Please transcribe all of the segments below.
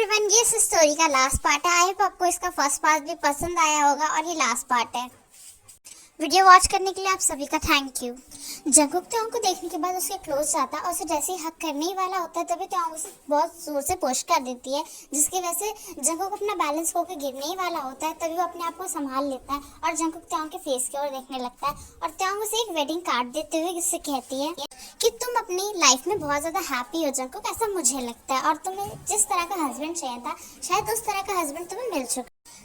Everyone, ये इस story का लास्ट पार्ट है। आई होप आपको इसका फर्स्ट पार्ट भी पसंद आया होगा और ये लास्ट पार्ट है। वीडियो वॉच करने के लिए आप सभी का थैंक यू। जंगकुक त्योंग को देखने के बाद उसके क्लोज जाता है और उसे जैसे ही हक करने ही वाला होता है तभी त्योंग उसे बहुत जोर से पुश कर देती है, जिसकी वजह से जंगकुक अपना बैलेंस खो के गिरने ही वाला होता है। तभी वो अपने आप को संभाल लेता है और जंगकुक त्योंग के फेस की ओर देखने लगता है और त्योंग उसे एक वेडिंग कार्ड देते हुए इससे कहती है कि तुम अपनी लाइफ में बहुत ज़्यादा हैप्पी हो जंगकुक, ऐसा मुझे लगता है, और तुम्हें जिस तरह का हस्बैंड चाहिए था शायद उस तरह का हस्बैंड तुम्हें मिल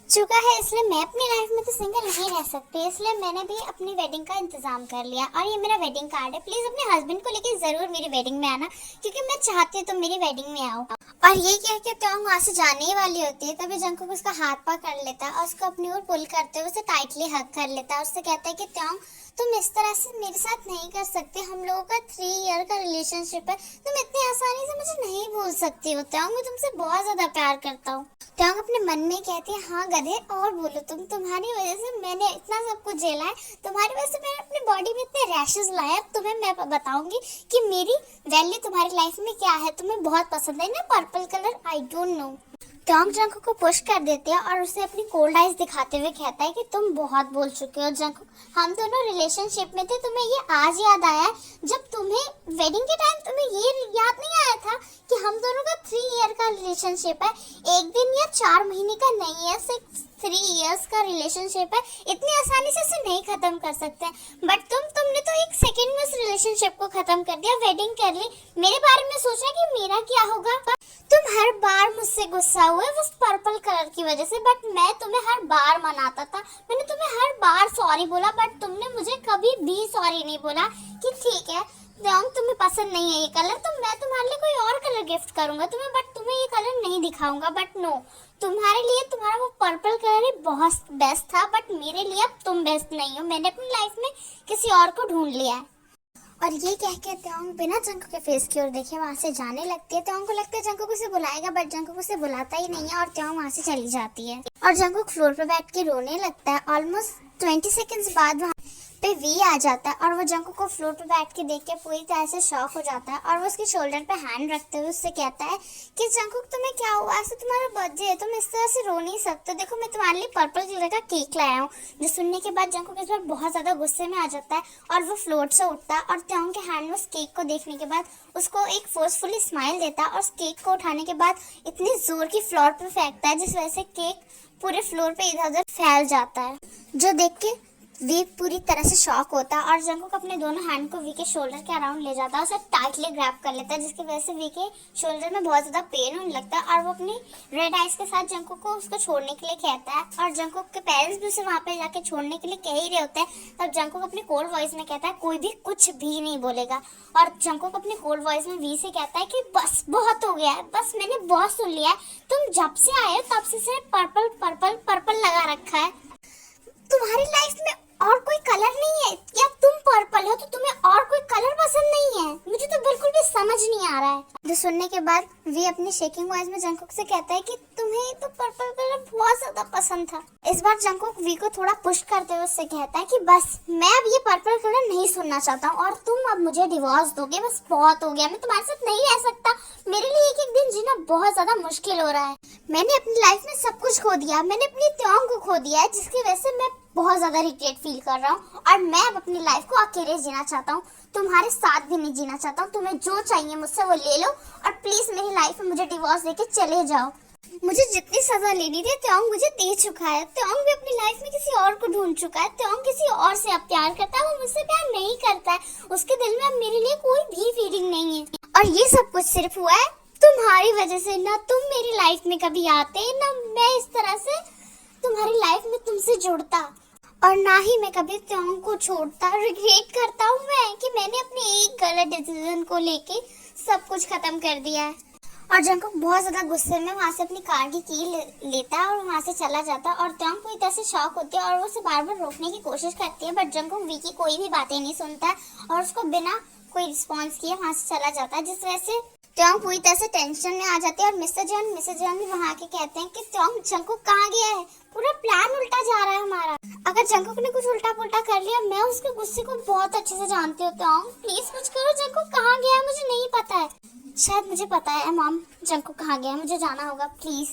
चुका है। इसलिए मैं अपनी लाइफ में तो सिंगल नहीं रह सकती, इसलिए मैंने भी अपनी वेडिंग का इंतजाम कर लिया और ये मेरा वेडिंग कार्ड है। प्लीज अपने हस्बैंड को लेकर जरूर मेरी वेडिंग में आना, क्योंकि मैं चाहती हूँ तुम मेरी वेडिंग में आओ। और ये कह के त्योंग वहाँ से जाने ही वाली होती है तभी जंगकुक उसका हाथ पकड़ लेता है और उसको अपनी ओर पुल करते हुए उसे टाइटली हग कर लेता है और उससे कहता है कि त्योंग तुम इस तरह से मेरे साथ नहीं कर सकते, हम लोगों का 3 ईयर का रिलेशनशिप है, तुम इतनी आसानी से मुझे नहीं भूल सकती हो त्योंग, मैं तुमसे बहुत ज्यादा प्यार करता हूँ। त्योंग अपने मन में कहती है, हाँ गधे और बोलो, तुम्हारी वजह से मैंने इतना सब कुछ झेला है, तुम्हारी वजह से मैंने अपनी बॉडी में इतने रैशेस लाए, अब तुम्हें मैं बताऊंगी कि मेरी वैल्यू तुम्हारी लाइफ में क्या है। तुम्हें बहुत पसंद है ना purple colour, I don't know. Taehyung Jungkook को पुश कर देती है और उसे अपनी कोल्ड आइज दिखाते हुए कहता है कि तुम बहुत बोल चुके हो जंगकुक, हम दोनों रिलेशनशिप में थे, तुम्हें ये आज याद आया है जब तुम्हें वेडिंग के टाइम तुम्हें ये याद नहीं आया था कि हम दोनों का 3 ईयर का रिलेशनशिप है, एक दिन या 4 महीने का नहीं है, 3 इयर्स का रिलेशनशिप है, इतनी आसानी से इसे नहीं खत्म कर सकते। बट तुमने तो एक सेकंड में उस रिलेशनशिप को खत्म कर दिया, वेडिंग कर ली, मेरे बारे में सोचा कि मेरा क्या होगा। तुम हर बार मुझसे गुस्सा हुए उस पर्पल कलर की वजह से, बट मैं तुम्हें हर बार मनाता था, मैंने तुम्हें हर बार सॉरी बोला, बट तुमने मुझे कभी भी सॉरी नहीं बोला कि ठीक है त्योंग तुम्हें पसंद नहीं है ये कलर, तो मैं तुम्हारे लिए कोई और कलर गिफ्ट करूंगा तुम्हें, बट तुम्हें ये कलर नहीं दिखाऊंगा। बट नो, तुम्हारे लिए तुम्हारा वो पर्पल कलर ही बहुत बेस्ट था, बट मेरे लिए अब तुम बेस्ट नहीं हो, मैंने अपनी लाइफ में किसी और को ढूंढ लिया है। और ये कह के त्योंग बिना जंगकुक के फेस की ओर देखे वहां से जाने लगती है। त्योंग को लगता है जंगकुक उसे बुलाएगा, बट जंगकुक उसे बुलाता ही नहीं है और त्योंग वहां से चली जाती है और जंगकुक फ्लोर पे बैठ के रोने लगता है। ऑलमोस्ट 20 सेकेंड्स बाद वहाँ पे वी आ जाता है और वो जंगकुक को फ्लोर पे बैठ के देख के पूरी तरह से शॉक हो जाता है और वो उसके शोल्डर पे हैंड रखते हुए उससे कहता है कि जंगकुक तुम्हें क्या हुआ, ऐसे तुम्हारा बर्थडे है, तुम इस तरह से रो नहीं सकते, देखो मैं तुम्हारे लिए पर्पल कलर का केक लाया हूँ। जो सुनने के बाद जंगकुक इस बार बहुत ज्यादा गुस्से में आ जाता है और वो फ्लोर से उठता है और त्योंग के हैंड में उस केक को देखने के बाद उसको एक फोर्सफुली स्माइल देता है और उस केक को उठाने के बाद इतनी जोर की फ्लोर पे फेंकता है जिस वजह से केक पूरे फ्लोर पे इधर उधर फैल जाता है, जो देख के वी पूरी तरह से शॉक होता है और जंगकुक अपने दोनों हैंड को वी के शोल्डर के अराउंड ले जाता है, उसे टाइटली ग्रैब कर लेता है, जिसकी वजह से वी के शोल्डर में बहुत ज्यादा पेन होने लगता है और वो अपनी रेड आइज के साथ जंगकुक को उसको छोड़ने के लिए कहता है और जंगकुक के पेरेंट्स भी उसे वहां पे जाके छोड़ने के लिए कह ही रहे होते हैं। तब जंगकुक अपनी कोल्ड वॉइस में कहता है कोई भी कुछ भी नहीं बोलेगा और जंगकुक अपनी कोल्ड वॉइस में वी से कहता है कि बस बहुत हो गया है, बस मैंने बहुत सुन लिया है, तुम जब से आए हो तब से पर्पल पर्पल पर्पल लगा रखा है, तुम्हारी लाइफ में और कोई कलर नहीं है या तुम पर्पल हो तो तुम्हें और कोई कलर पसंद नहीं है, मुझे तो बिल्कुल भी समझ नहीं आ रहा है। जो सुनने के बाद वी अपनी शेकिंग वॉइस में जंगकुक से कहता है कि तुम्हें तो पर्पल कलर बहुत ज्यादा पसंद था। इस बार जंगकुक वी को थोड़ा पुश करते हुए उससे कहता है कि बस मैं अब ये पर्पल कलर नहीं सुनना चाहता हूँ और तुम अब मुझे डिवोर्स दोगे, बस बहुत हो गया, मैं तुम्हारे साथ नहीं रह सकता, मेरे लिए एक एक दिन जीना बहुत ज्यादा मुश्किल हो रहा है, मैंने अपनी लाइफ में सब कुछ खो दिया, मैंने अपनी त्योंग को खो दिया है, जिसकी वजह से मैं बहुत ज्यादा रिग्रेट फील कर रहा हूँ और मैं अब अपनी लाइफ को अकेले जीना चाहता हूँ, तुम्हारे साथ भी नहीं जीना चाहता हूँ, तुम्हें जो चाहिए मुझसे वो ले लो और प्लीज मेरी लाइफ में मुझे डिवोर्स देके चले जाओ। मुझे जितनी सजा लेनी थी त्योंग मुझे दे चुका है, त्योंग भी अपनी लाइफ में किसी और को ढूंढ चुका है, त्योंग किसी और से अब प्यार करता है, वो मुझसे प्यार नहीं करता है, उसके दिल में अब मेरे लिए कोई भी फीलिंग नहीं है और ये सब कुछ सिर्फ हुआ है तुम्हारी वजह से, ना तुम मेरी लाइफ में कभी आते, ना मैं इस तरह से तुम्हारी लाइफ में तुमसे जुड़ता और ना ही मैं कभी त्योंग को छोड़ता। रिग्रेट करता हूँ मैं कि मैंने अपने एक गलत डिसीजन को लेके सब कुछ खत्म कर दिया है। और जंगकुक बहुत ज्यादा गुस्से में वहां से अपनी कार की लेता है और वहां से चला जाता है और त्योंग पूरी तरह से शॉक होती है और वो उसे बार बार रोकने की कोशिश करती है, बट जंगकुक वी की कोई भी बातें नहीं सुनता है और उसको बिना कोई रिस्पॉन्स किए वहां से चला जाता है, जिस वजह से त्योंग पूरी तरह से टेंशन में आ जाती है और मिस्टर जॉन भी वहाँ के कहते हैं कि त्योंग जंकुक कहाँ गया है, पूरा प्लान उल्टा जा रहा है हमारा। अगर जंकुक ने कुछ उल्टा पुल्टा कर लिया, मैं उसके गुस्से को बहुत अच्छे से जानती हूँ। त्योंग प्लीज कुछ करो, जंकुक कहाँ गया है मुझे नहीं पता है। शायद मुझे पता है मॉम, जंकुक कहाँ गया है, मुझे जाना होगा प्लीज।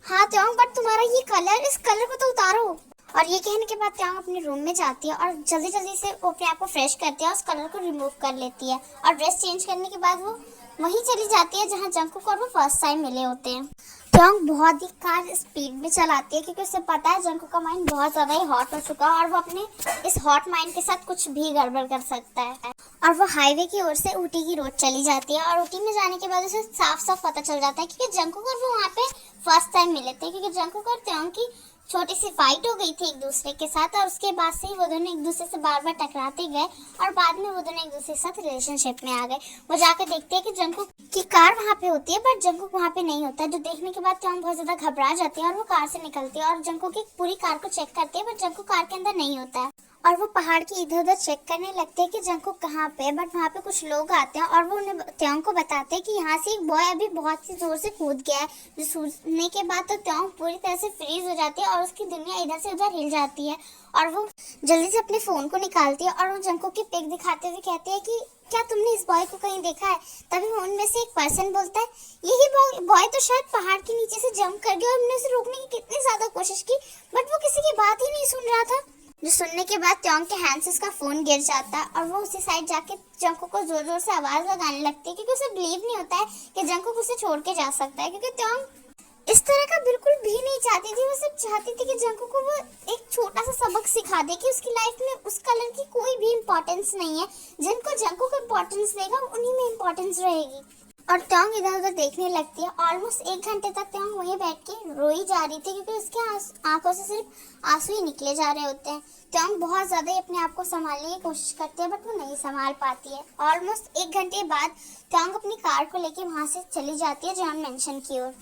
हाँ त्योंग, बट तुम्हारा ये कलर, इस कलर को तो उतारो। और ये कहने के बाद त्योंग अपने रूम में जाती है और जल्दी जल्दी से अपने आप को फ्रेश करती है और उस कलर को रिमूव कर लेती है। और ड्रेस चेंज करने के बाद वो वहीं चली जाती है जहाँ जंकुक और वो फर्स्ट टाइम मिले होते हैं। त्योंग बहुत ही कार स्पीड में चलाती है क्योंकि उसे पता है जंकुक का माइंड बहुत ज्यादा ही हॉट हो चुका है और वो अपने इस हॉट माइंड के साथ कुछ भी गड़बड़ कर सकता है। और वो हाईवे की ओर से ऊटी की रोड चली जाती है और ऊटी में जाने के बाद उसे साफ साफ पता चल जाता है क्योंकि जंकुक और वो वहाँ पे फर्स्ट टाइम मिले थे, क्योंकि जंकुक और त्योंग की छोटी सी फाइट हो गई थी एक दूसरे के साथ और उसके बाद से ही वो दोनों एक दूसरे से बार बार टकराते गए और बाद में वो दोनों एक दूसरे के साथ रिलेशनशिप में आ गए। वो जाकर देखते हैं कि जंकुक की कार वहाँ पे होती है बट जंकुक वहाँ पे नहीं होता है, जो देखने के बाद त्योंग बहुत ज्यादा घबरा जाती है और वो कार से निकलती है और जंकुक की पूरी कार को चेक करती है बट जंकुक कार के अंदर नहीं होता है। और वो पहाड़ की इधर उधर चेक करने लगते हैं कि जंकुक कहाँ पे है, बट वहाँ पे कुछ लोग आते हैं और वो उन्हें त्योंग को बताते हैं कि यहाँ से एक बॉय अभी बहुत ही जोर से कूद गया है। जो सुनने के बाद तो त्योंग पूरी तरह से फ्रीज हो जाती है और उसकी दुनिया इधर से उधर हिल जाती है और वो जल्दी से अपने फोन को निकालती है और वो जंकुक की पिक दिखाते हुए कहती है कि क्या तुमने इस बॉय को कहीं देखा है। तभी उनमें से एक पर्सन बोलता है यही बॉय तो शायद पहाड़ के नीचे से जंप कर गया और हमने उसे रोकने की कितनी ज्यादा कोशिश की बट वो किसी की बात ही नहीं सुन रहा था। जो सुनने के बाद त्योंग के हैंड से उसका फोन गिर जाता है और वो उसी साइड जाके जंकुक को जोर जोर से आवाज लगाने लगती है क्योंकि उसे बिलीव नहीं होता है कि जंकुक उसे छोड़ के जा सकता है, क्योंकि त्योंग इस तरह का बिल्कुल भी नहीं चाहती थी। वो सिर्फ चाहती थी कि जंकुक को वो एक छोटा सा सबक सिखा दे कि उसकी लाइफ में उस कलर की कोई भी इम्पोर्टेंस नहीं है, जिनको जंकुक इम्पोर्टेंस देगा उन्हीं में इम्पोर्टेंस रहेगी। और त्योंग इधर उधर देखने लगती है। ऑलमोस्ट 1 घंटे तक त्योंग वहीं बैठ के रोई जा रही थी क्योंकि उसके आंखों से सिर्फ आंसू ही निकले जा रहे होते हैं। त्योंग बहुत ज्यादा ही अपने आप को संभालने की कोशिश करती है बट वो नहीं संभाल पाती है। ऑलमोस्ट 1 घंटे बाद त्योंग अपनी कार को लेके वहां से चली जाती है जॉन मेंशन की ओर।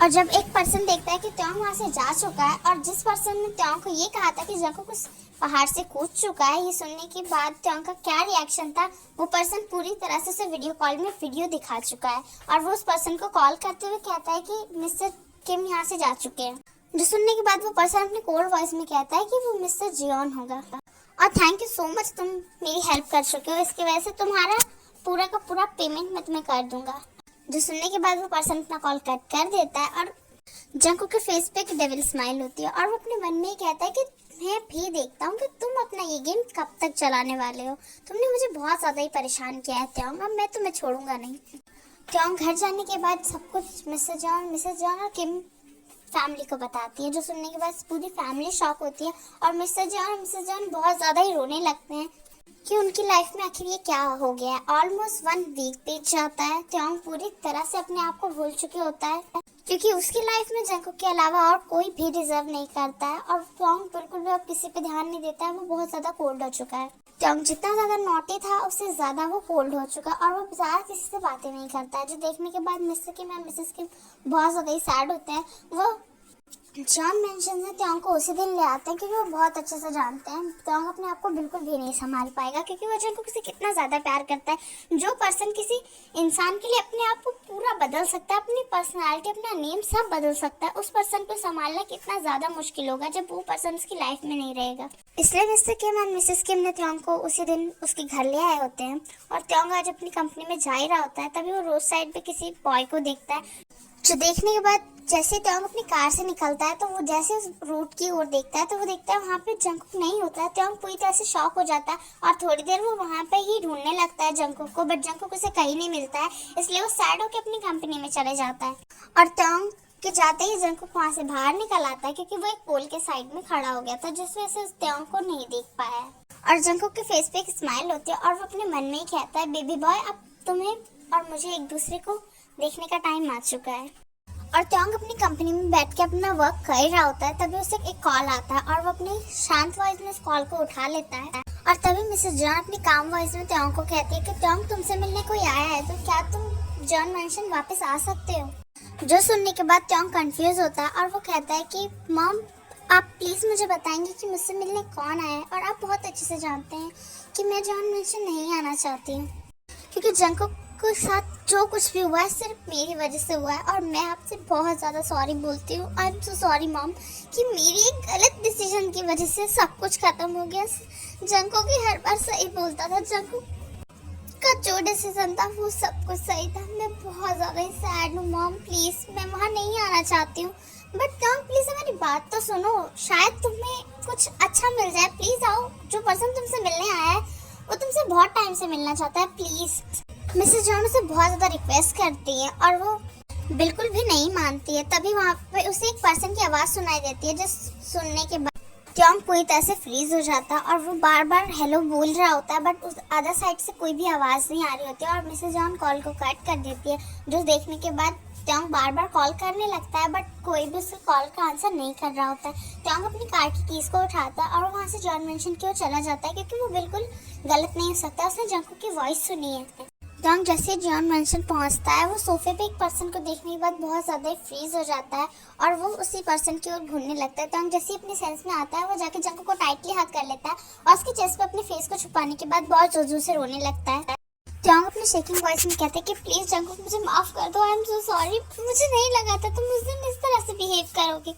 और जब एक पर्सन देखता है कि त्योंग वहां से जा चुका है और जिस पर्सन ने त्योंग को ये कहा था कि जंकुक उस पहाड़ से कूद चुका है, ये सुनने के बाद त्योंग का क्या रिएक्शन था, वो पर्सन पूरी तरह से उसे वीडियो कॉल में वीडियो दिखा चुका है और वो उस पर्सन को कॉल करते हुए कहता है कि मिस्टर किम यहाँ से जा चुके हैं। जो सुनने के बाद वो पर्सन अपने कोल्ड वॉइस में कहता है कि वो मिस्टर जियोन होगा और थैंक यू सो मच, तुम मेरी हेल्प कर चुके हो, इसकी वजह से तुम्हारा पूरा का पूरा पेमेंट मैं तुम्हें कर दूंगा। जो सुनने के बाद वो पर्सन अपना कॉल कट कर देता है और जंकुक के फेस पे एक डेविल स्माइल होती है और वो अपने मन में ही कहता है कि मैं भी देखता हूँ कि तुम अपना ये गेम कब तक चलाने वाले हो, तुमने मुझे बहुत ज्यादा ही परेशान किया है त्योंग, अब मैं तुम्हें छोड़ूंगा नहीं। त्योंग घर जाने के बाद सब कुछ मिसेस जॉन और किम फैमिली को बताती है। जो सुनने के बाद पूरी फैमिली शॉक होती है और मिसेस जॉन बहुत ज्यादा ही रोने लगते हैं कि उनकी लाइफ में आखिर ये क्या हो गया है। ऑलमोस्ट 1 वीक बीत जाता है। त्योंग पूरी तरह से अपने आप को भूल चुके होता है क्योंकि उसकी लाइफ में जंकुक के अलावा और कोई भी डिजर्व नहीं करता है और त्योंग बिल्कुल भी अब किसी पे ध्यान नहीं देता है। वो बहुत ज्यादा कोल्ड हो चुका है। त्योंग जितना ज्यादा नॉटी था उससे ज्यादा वो कोल्ड हो चुका और वो ज्यादा किसी से बातें नहीं करता है। जो देखने के बाद मिस्टर किम और मिसेस किम बहुत ज्यादा ही सैड होते हैं। वो जॉन मेंशन से त्योंग को उसी दिन ले आते हैं क्योंकि वो बहुत अच्छे से जानते हैं त्योंग अपने आप को बिल्कुल भी नहीं संभाल पाएगा क्योंकि वो जंकुक से कितना ज्यादा प्यार करता है। जो पर्सन किसी इंसान के लिए अपने आप को पूरा बदल सकता है, अपनी पर्सनालिटी, अपना नेम सब बदल सकता है, उस पर्सन को संभालना कितना ज्यादा मुश्किल होगा जब वो पर्सन उसकी लाइफ में नहीं रहेगा। इसलिए मिस्टर किम और मिसेस किम ने त्योंग को उसी दिन उसके घर ले आए होते हैं और त्योंग आज अपनी कंपनी में जा ही रहा होता है। तभी वो रोड साइड पे किसी बॉय को देखता है। जो देखने के बाद जैसे त्योंग अपनी कार से निकलता है तो वो जैसे उस रूट की ओर देखता है तो वो देखता है वहाँ पे जंकुक नहीं होता है। त्योंग पूरी तरह से शॉक हो जाता है और थोड़ी देर वो वहाँ पे ही ढूंढने लगता है जंकुक को, बट जंकुक उसे कहीं नहीं मिलता है। इसलिए वो सैड होकर अपनी कंपनी में चले जाता है और त्योंग के जाते ही जंकुक वहाँ से बाहर निकल आता है क्योंकि वो एक पोल के साइड में खड़ा हो गया था जिस वजह से उस त्योंग को नहीं देख पाया है। और जंकुक के फेस पे एक स्माइल होती है और वो अपने मन में ही कहता है बेबी बॉय, अब तुम्हें और मुझे एक दूसरे को देखने का टाइम आ चुका है। और त्योंग अपनी कंपनी में बैठ के अपना वर्क कर रहा होता है। तभी उसे एक कॉल आता है और वो अपनी शांत वॉइस में इस कॉल को उठा लेता है और तभी मिसेस जॉन अपनी काम वॉइस में त्योंग को कहती है कि त्योंग तुमसे मिलने कोई आया है तो क्या तुम जॉन मेंशन वापस आ सकते हो। जो सुनने के बाद त्योंग कंफ्यूज होता है और वो कहता है कि मॉम आप प्लीज मुझे बताएंगे कि मुझसे मिलने कौन आया है। और आप बहुत अच्छे से जानते हैं कि मैं जॉन मेंशन नहीं आना चाहती हूँ क्योंकि जंकुक के साथ जो कुछ भी हुआ है सिर्फ मेरी वजह से हुआ है और मैं आपसे बहुत ज़्यादा सॉरी बोलती हूँ। I am so sorry mom कि मेरी एक गलत डिसीजन की वजह से सब कुछ ख़त्म हो गया। जंको की हर बार सही बोलता था, जंको का जो डिसीजन था वो सब कुछ सही था। मैं बहुत ज़्यादा ही सैड हूँ मॉम, प्लीज़ मैं वहाँ नहीं आना चाहती हूँ, बट क्या प्लीज़ मेरी बात तो सुनो, शायद तुम्हें कुछ अच्छा मिल जाए। प्लीज़ आओ, जो पर्सन तुमसे मिलने आया है वो तुमसे बहुत टाइम से मिलना चाहता है, प्लीज़। मिसेस जॉन उसे बहुत ज़्यादा रिक्वेस्ट करती है और वो बिल्कुल भी नहीं मानती है। तभी वहाँ पे उसे एक पर्सन की आवाज़ सुनाई देती है, जिस सुनने के बाद ट्योंग पूरी तरह से फ्रीज हो जाता है और वो बार बार हेलो बोल रहा होता है, बट उस अदर साइड से कोई भी आवाज़ नहीं आ रही होती है और मिसेस जॉन कॉल को कट कर देती है। जो देखने के बाद ट्योंग बार बार कॉल करने लगता है, बट कोई भी उसके कॉल का आंसर नहीं कर रहा होता है। ट्योंग अपनी कार की कीज को उठाता है और वहाँ से जॉन मेंशन की ओर चला जाता है, क्योंकि वो बिल्कुल गलत नहीं हो सकता। उसने जंको की वॉइस सुनी है। ट्योंग जैसे जॉन मेंशन पहुंचता है, वो सोफे पे एक पर्सन को देखने के बाद बहुत ज़्यादा फ्रीज हो जाता है और वो उसी पर्सन की ओर घूमने लगता है। ट्योंग जैसे अपने सेंस में आता है, वो जाके जंको को टाइटली हग कर लेता है और उसके चेस्ट पे अपने फेस को छुपाने के बाद बहुत जोर से रोने लगता है। ट्योंग अपने शेकिंग वॉइस में कहते हैं कि प्लीज़ जंको मुझे माफ़ कर दो, आई एम सो सॉरी, मुझे नहीं लगा था तुम उस दिन इस तरह से बिहेव करोगे।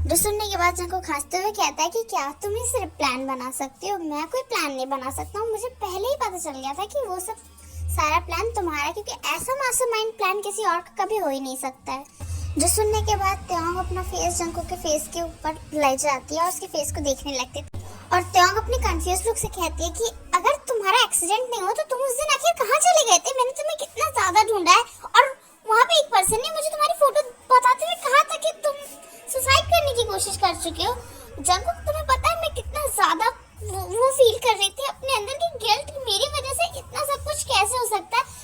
जो सुनने के बाद जंको खांसते हुए कहता है कि क्या तुम ही सिर्फ प्लान बना सकती हो, मैं कोई प्लान नहीं बना सकता हूँ। मुझे पहले ही पता चल गया था कि वो सब सारा प्लान तुम्हारा, क्योंकि ऐसा मास्टरमाइंड प्लान किसी और का कभी हो ही नहीं सकता है। जो सुनने के बाद ट्योंग अपना फेस जंको के फेस के ऊपर ले जाती है और उसके फेस को देखने लगती है और ट्योंग अपने कंफ्यूज लुक से कहती है कि अगर तुम्हारा एक्सीडेंट नहीं हो तो तुम उस दिन आखिर कहाँ चले गए थे? मैंने तुम्हें कितना ज्यादा ढूंढा है और वहाँ पे एक पर्सन ने मुझे तुम्हारी फोटो बताते हुए कहा था कि तुम सुसाइड करने की कोशिश कर चुके हो। जंको तुम्हें पता है मैं कितना ज्यादा वो फील कर रही थी अपने अंदर की गिल्ट, मेरी वजह से इतना सब कुछ कैसे हो सकता है।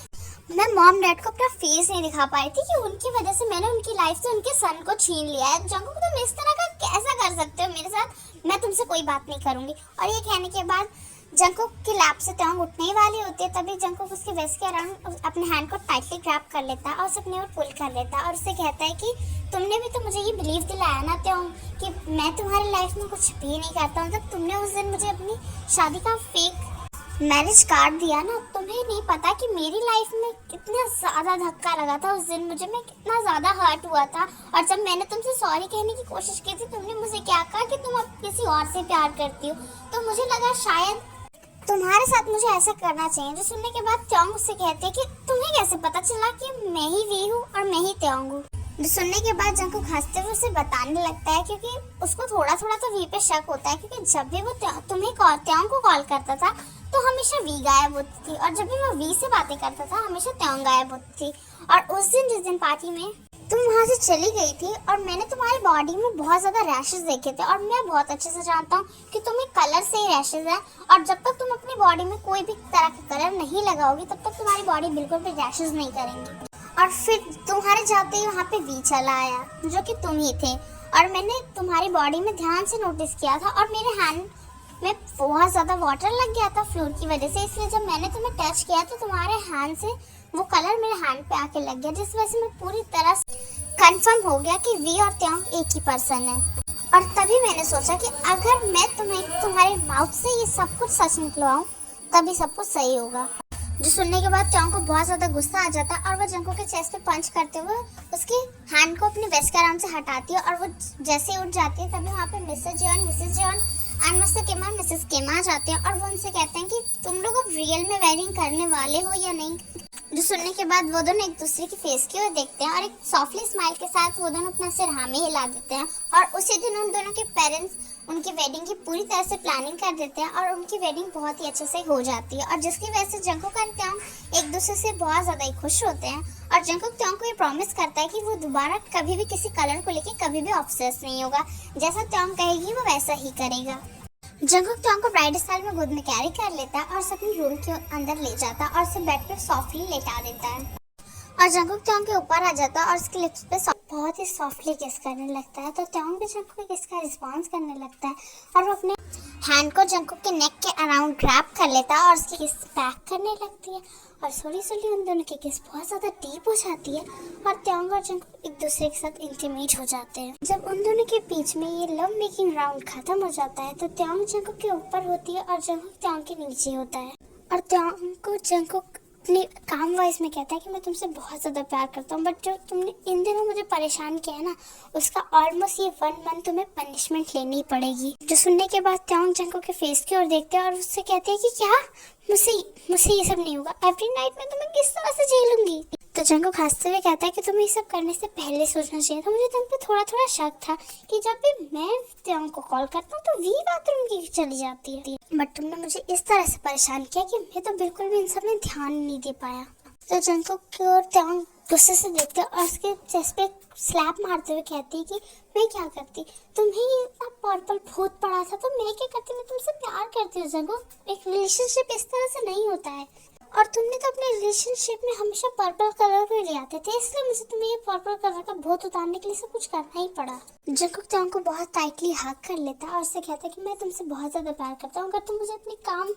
मैं मॉम डैड को अपना फेस नहीं दिखा पाई थी कि उनकी वजह से मैंने उनकी लाइफ से उनके सन को छीन लिया है। जंको तुम इस तरह का कैसा कर सकते हो मेरे साथ? मैं तुमसे कोई बात नहीं करूंगी। और ये कहने के बाद जंको की लैप से ट्योंग उठने ही वाली होती है, तभी जंको उसके वेस्ट के अराउंड अपने हैंड को टाइटली ग्रैब कर लेता है और उसे अपने ओर पुल कर लेता है और उससे कहता है कि तुमने भी तो मुझे ये बिलीव दिलाया ना ट्योंग कि मैं तुम्हारी लाइफ में कुछ भी नहीं करता हूँ। जब तुमने उस दिन मुझे अपनी शादी का फेक मैरिज कार्ड दिया ना, तुम्हें नहीं पता कि मेरी लाइफ में कितना ज़्यादा धक्का लगा था उस दिन, मुझे मैं कितना ज़्यादा हर्ट हुआ था। और जब मैंने तुमसे सॉरी कहने की कोशिश की थी, तुमने मुझे क्या कहा कि तुम अब किसी और से प्यार करती हो, तो मुझे लगा शायद तुम्हारे साथ मुझे ऐसा करना चाहिए। जो सुनने के बाद ट्योंग उससे कहते हैं कि तुम्हें कैसे पता चला कि मैं ही वी हूँ और मैं ही ट्योंग हूँ। जो सुनने के बाद जंको हंसते हुए उसे बताने लगता है, क्योंकि उसको थोड़ा थोड़ा तो वी पे शक होता है, क्योंकि जब भी वो तुम्हें ट्योंग को कॉल करता था तो हमेशा वी गायब होती थी और जब भी वो वी से बातें करता था हमेशा ट्योंग गायब होती थी। और उस दिन जिस दिन पार्टी में तुम वहाँ से चली गई थी और मैंने तुम्हारी बॉडी में बहुत ज़्यादा रैशेस देखे थे और मैं बहुत अच्छे से जानता हूँ कि तुम्हें कलर से ही रैशेस है और जब तक तुम अपनी बॉडी में कोई भी तरह का कलर नहीं लगाओगी तब तक तुम्हारी बॉडी बिल्कुल भी रैशेस नहीं करेंगी। और फिर तुम्हारे जाते ही वहाँ पे वी चला आया जो कि तुम ही थे और मैंने तुम्हारी बॉडी में ध्यान से नोटिस किया था और मेरे हैंड में बहुत ज़्यादा वाटर लग गया था फ्लोर की वजह से, इसलिए जब मैंने तुम्हें टच किया तो तुम्हारे हैंड से वो कलर मेरे हैंड पे आके लग गया, जिस वजह से मैं पूरी तरह कंफर्म हो गया कि वी और ट्योंग एक ही पर्सन है। और तभी मैंने सोचा कि अगर मैं तुम्हारे माउथ से ये सब कुछ सच निकलवाऊं तभी सब कुछ सही होगा। जो सुनने के बाद ट्योंग को बहुत ज़्यादा गुस्सा आ जाता है और वो जंको के चेस्ट पे पंच करते हुए उसके हैंड को अपने वेस्ट के अराउंड से हटाती है और वो जैसे उठ जाती है तभी वहाँ पे Mrs John and mister keema Mrs keema जाते हैं और वो उनसे कहते हैं कि तुम लोग अब रियल में वेडिंग करने वाले हो या नहीं। जो सुनने के बाद वो दोनों एक दूसरे की फेस की ओर देखते हैं और एक सॉफ्टली स्माइल के साथ वो दोनों अपना सिर हाँ में हिला देते हैं और उसी दिन उन दोनों के पेरेंट्स उनकी वेडिंग की पूरी तरह से प्लानिंग कर देते हैं और उनकी वेडिंग बहुत ही अच्छे से हो जाती है और जिसकी वजह से जंको और ट्योंग एक दूसरे से बहुत ज़्यादा ही खुश होते हैं और जंको ट्योंग को ये प्रॉमिस करता है कि वो दोबारा कभी भी किसी कलर को लेके कभी भी ऑब्सेस नहीं होगा, जैसा ट्योंग कहेगी वो वैसा ही करेगा। जंको ट्योंग को ब्राइड स्टाइल में गोद में कैरी कर लेता है और उसे अपनी रूम के अंदर ले जाता है और उसे बेड पे सॉफ्टली लेटा देता है और जंको ट्योंग के ऊपर आ जाता है और उसके लिप्स पे बहुत ही सॉफ्टली किस करने लगता है। तो ट्योंग भी जंको के किस का रिस्पॉन्स करने लगता है और वो अपने हैंड को जंको के नेक के अराउंड ग्रैब कर लेता है और उसकी किस पैक करने लगती है और सोली उन दोनों की किस बहुत ज़्यादा डीप हो जाती है और ट्योंग और जंको एक दूसरे के साथ इंटीमेट हो जाते हैं। जब उन दोनों के बीच में ये लव मेकिंग राउंड खत्म हो जाता है तो ट्योंग जंको के ऊपर होती है और जंको ट्योंग के नीचे होता है और ट्योंग को जंको अपनी काम वॉइस में कहता है कि मैं तुमसे बहुत ज़्यादा प्यार करता हूँ, बट जो तुमने इन दिनों मुझे परेशान किया है ना, उसका ऑलमोस्ट ये 1 मंथ तुम्हें पनिशमेंट लेनी पड़ेगी। जो सुनने के बाद त्योंग जंगकुक के फेस की ओर देखते हैं और उससे कहते हैं कि क्या मुझसे मुझसे ये सब नहीं होगा, एवरी नाइट में तुम्हें किस तरह से झेलूंगी। तो जंगकुक हंसते हुए कहता है कि तुम्हें ये सब करने से पहले सोचना चाहिए था। मुझे तुम पे थोड़ा थोड़ा शक था कि जब भी मैं त्योंग को कॉल करता हूँ तो वी बाथरूम की चली जाती है, बट तुमने मुझे इस तरह से परेशान किया कि मैं तो बिल्कुल भी इन सब में ध्यान नहीं दे पाया। तो जंगकुक की ओर त्योंग गुस्से से देखते और उसके चेस्ट पे स्लैप मारते हुए कहती है कि मैं क्या करती, तुम्हें ये पर्पल भूत पड़ा था तो मैं क्या करती, मैं तुमसे प्यार करती हूँ जंगकुक। एक रिलेशनशिप इस तरह से नहीं होता है, और तुमने तो अपने रिलेशनशिप में हमेशा पर्पल कलर को ले आते थे, इसलिए मुझे तुम्हें ये पर्पल कलर का भूत उतारने के लिए सब कुछ करना ही पड़ा। जंगकुक त्योंग को बहुत टाइटली हग कर लेता है और उससे कहता है कि मैं तुमसे बहुत ज़्यादा प्यार करता हूँ। अगर तुम मुझे अपनी काम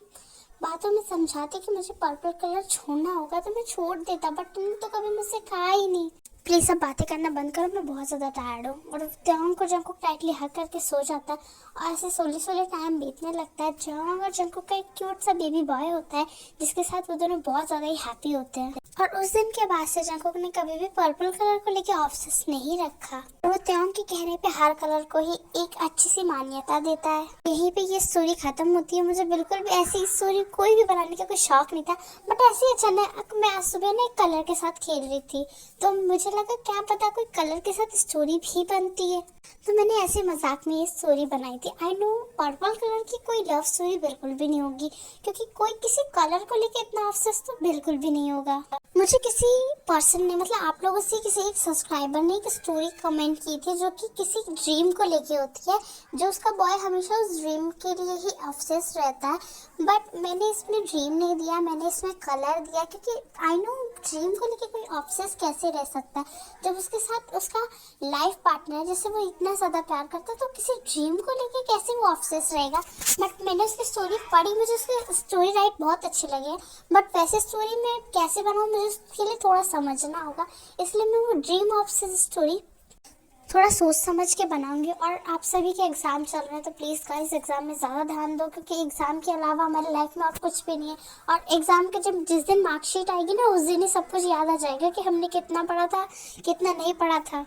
बातों में समझाते कि मुझे पर्पल कलर छोड़ना होगा तो मैं छोड़ देता, बट तुमने तो कभी मुझसे कहा ही नहीं। प्लीज अब बातें करना बंद करो, मैं बहुत ज़्यादा टायर्ड हूँ। और त्योंग को जंगकुक टाइटली हग करके सो जाता है और ऐसे सोले सोले टाइम बीतने लगता है। त्योंग और जंगकुक का एक क्यूट सा बेबी बॉय होता है जिसके साथ वो दोनों बहुत ज़्यादा ही हैप्पी होते हैं। और उस दिन के बाद से जंगकुक ने कभी भी पर्पल कलर को लेके ऑब्सेस नहीं रखा। वो त्योंग के कहने पे हर कलर को ही एक अच्छी सी मान्यता देता है। यहीं पे ये स्टोरी खत्म होती है। मुझे बिल्कुल भी ऐसी स्टोरी कोई भी बनाने का कोई शौक नहीं था, बट ऐसे ही अचानक मैं आज सुबह ना एक कलर के साथ खेल रही थी तो मुझे लगा क्या पता कोई कलर के साथ स्टोरी भी बनती है, तो मैंने ऐसे मजाक में ये स्टोरी बनाई थी। आई नो पर्पल कलर की कोई लव स्टोरी बिल्कुल भी नहीं होगी, क्योंकि कोई किसी कलर को लेके इतना ऑब्सेस तो बिल्कुल भी नहीं होगा। मुझे किसी पर्सन ने, मतलब आप लोगों से किसी एक सब्सक्राइबर ने एक स्टोरी कमेंट की थी जो कि किसी ड्रीम को लेके होती है, जो उसका बॉय हमेशा उस ड्रीम के लिए ही ऑब्सेस रहता है, बट मैंने इसमें ड्रीम नहीं दिया, मैंने इसमें कलर दिया, क्योंकि आई नो ड्रीम को लेके कोई ऑब्सेस कैसे रह सकता है जब उसके साथ उसका लाइफ पार्टनर है जिससे वो इतना ज़्यादा प्यार करता है, तो किसी ड्रीम को लेके कैसे वो ऑब्सेस रहेगा। बट मैंने उसकी स्टोरी पढ़ी, मुझे उसकी स्टोरी राइट बहुत अच्छी लगी, बट वैसे स्टोरी में कैसे बनाऊँ मुझे उसके लिए थोड़ा समझना होगा, इसलिए मैं वो ड्रीम ऑब्सेस स्टोरी थोड़ा सोच समझ के बनाऊंगी। और आप सभी के एग्ज़ाम चल रहे हैं तो प्लीज़ गाइस एग्ज़ाम में ज़्यादा ध्यान दो, क्योंकि एग्ज़ाम के अलावा हमारे लाइफ में और कुछ भी नहीं है। और एग्ज़ाम के जब जिस दिन मार्कशीट आएगी ना उस दिन ही सब कुछ याद आ जाएगा कि हमने कितना पढ़ा था कितना नहीं पढ़ा था।